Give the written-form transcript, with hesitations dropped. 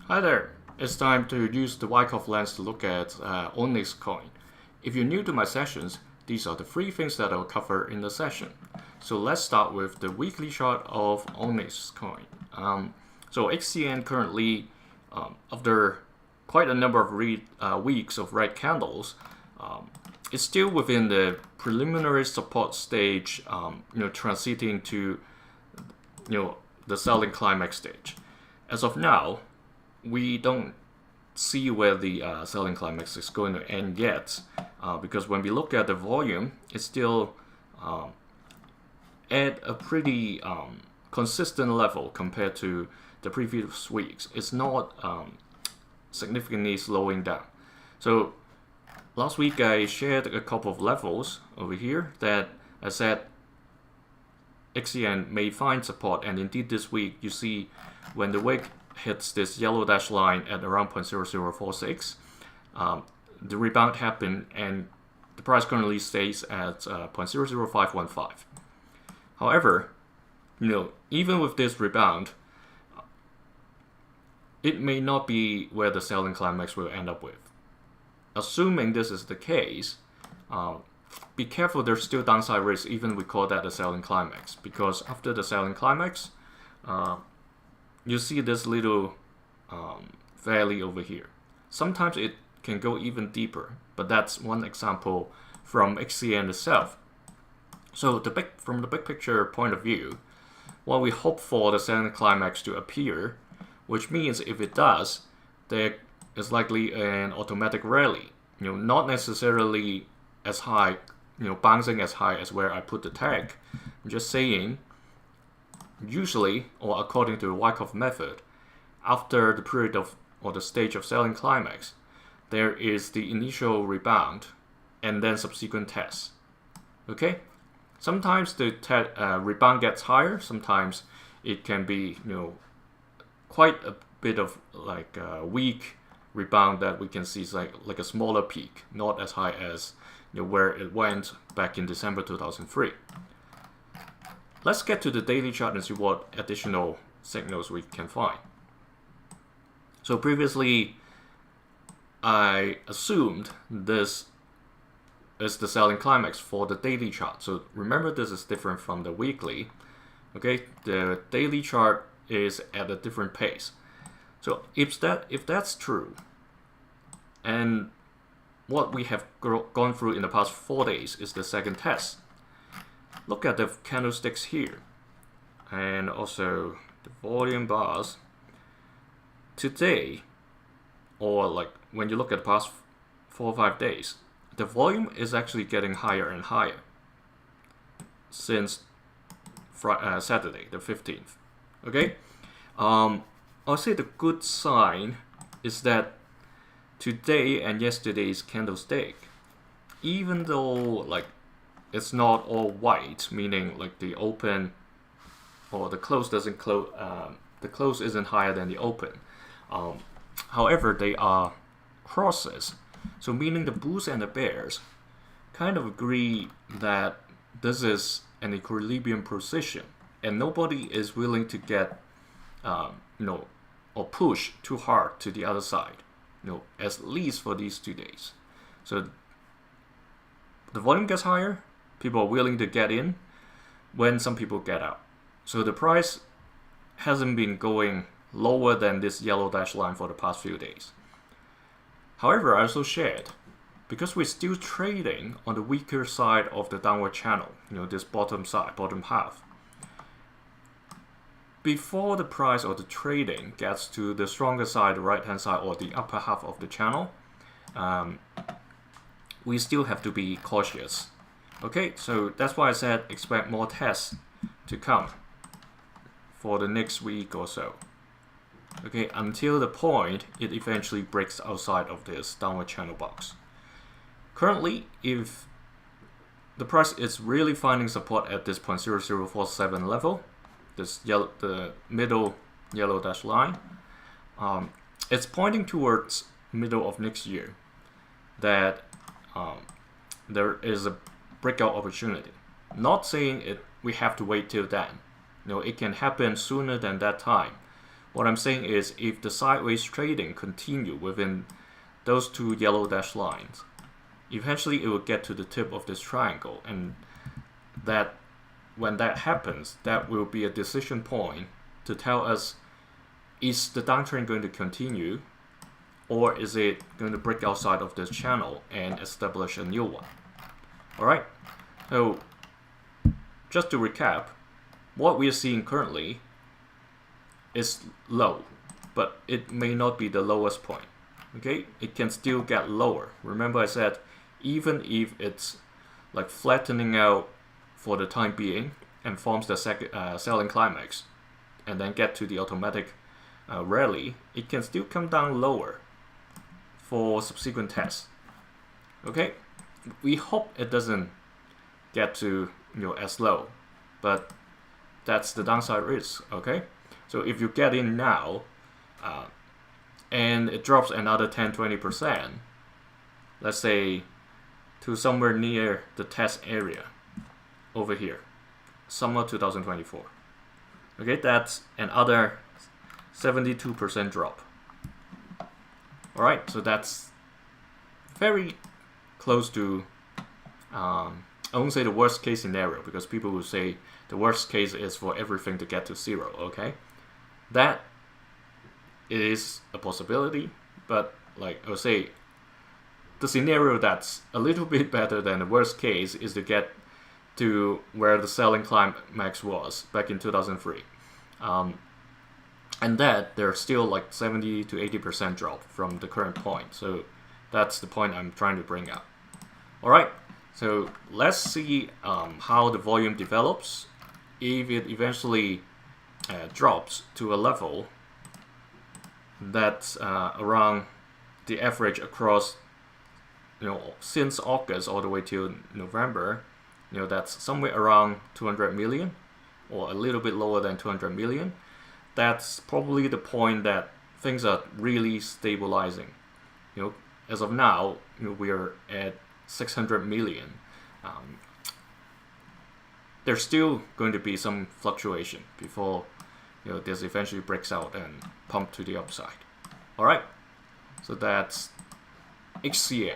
Hi there, it's time to use the Wyckoff lens to look at Onyxcoin. If you're new to my sessions, these are the three things that I'll cover in the session. So let's start with the weekly chart of Onyxcoin. So XCN currently, after quite a number of weeks of red candles, is still within the preliminary support stage, transiting to the selling climax stage. As of now, we don't see where the selling climax is going to end yet, because when we look at the volume, it's still at a pretty consistent level compared to the previous weeks. It's not significantly slowing down. So last week I shared a couple of levels over here that I said XCN may find support, and indeed this week you see when the wick hits this yellow dash line at around 0.0046, the rebound happened and the price currently stays at 0.00515. However, even with this rebound, it may not be where the selling climax will end up with. Assuming this is the case, be careful, there's still downside risk even we call that a selling climax, because after the selling climax, you see this little valley over here. Sometimes it can go even deeper, but that's one example from XCN itself. So from the big picture point of view, while we hope for the selling climax to appear, which means if it does, there is likely an automatic rally. Not necessarily as high, bouncing as high as where I put the tag. I'm just saying, usually, or according to the Wyckoff method, after the period of or the stage of selling climax, there is the initial rebound and then subsequent tests. Okay, sometimes the rebound gets higher. Sometimes it can be quite a bit of like a weak rebound that we can see is like a smaller peak, not as high as where it went back in December 2003. Let's get to the daily chart and see what additional signals we can find. So previously, I assumed this is the selling climax for the daily chart. So remember, this is different from the weekly. Okay, the daily chart is at a different pace. So if that's true, and what we have gone through in the past 4 days is the second test. Look at the candlesticks here, and also the volume bars. Today, or like when you look at the past 4 or 5 days, the volume is actually getting higher and higher since Saturday, the 15th. Okay, I'll say the good sign is that today and yesterday's candlestick, even though it's not all white, meaning like the open or the close doesn't close, the close isn't higher than the open. However, they are crosses, so meaning the bulls and the bears kind of agree that this is an equilibrium position, and nobody is willing to get, or push too hard to the other side, at least for these 2 days. So the volume gets higher, people are willing to get in when some people get out. So the price hasn't been going lower than this yellow dash line for the past few days. However, I also shared, because we're still trading on the weaker side of the downward channel, this bottom half, before the price or the trading gets to the stronger side, the right hand side, or the upper half of the channel, we still have to be cautious. Okay, so that's why I said expect more tests to come for the next week or so. Okay, until the point it eventually breaks outside of this downward channel box. Currently, if the price is really finding support at this 0.0047 level, the middle yellow dash line, it's pointing towards middle of next year that there is a breakout opportunity. Not saying we have to wait till then. It can happen sooner than that time, What I'm saying is if the sideways trading continue within those two yellow dashed lines, eventually it will get to the tip of this triangle, and that when that happens, that will be a decision point to tell us, is the downtrend going to continue, or is it going to break outside of this channel and establish a new one? Alright, so just to recap, what we are seeing currently is low, but it may not be the lowest point. Okay, it can still get lower. Remember I said, even if it's like flattening out for the time being and forms the selling climax and then get to the automatic rally, it can still come down lower for subsequent tests. Okay, we hope it doesn't get to as low, but that's the downside risk. Okay, so if you get in now and it drops another 10-20%, let's say to somewhere near the test area over here, summer 2024. Okay, that's another 72% drop. Alright, so that's very close to, I won't say the worst case scenario, because people will say the worst case is for everything to get to zero. Okay, that is a possibility, but like I would say, the scenario that's a little bit better than the worst case is to get to where the selling climax was back in 2003. And that there's still like 70-80% drop from the current point. So that's the point I'm trying to bring up. Alright, so let's see how the volume develops. If it eventually drops to a level that's around the average across, since August all the way till November, that's somewhere around 200 million or a little bit lower than 200 million. That's probably the point that things are really stabilizing. As of now, we are at 600 million. There's still going to be some fluctuation before this eventually breaks out and pump to the upside. Alright, so that's XCN.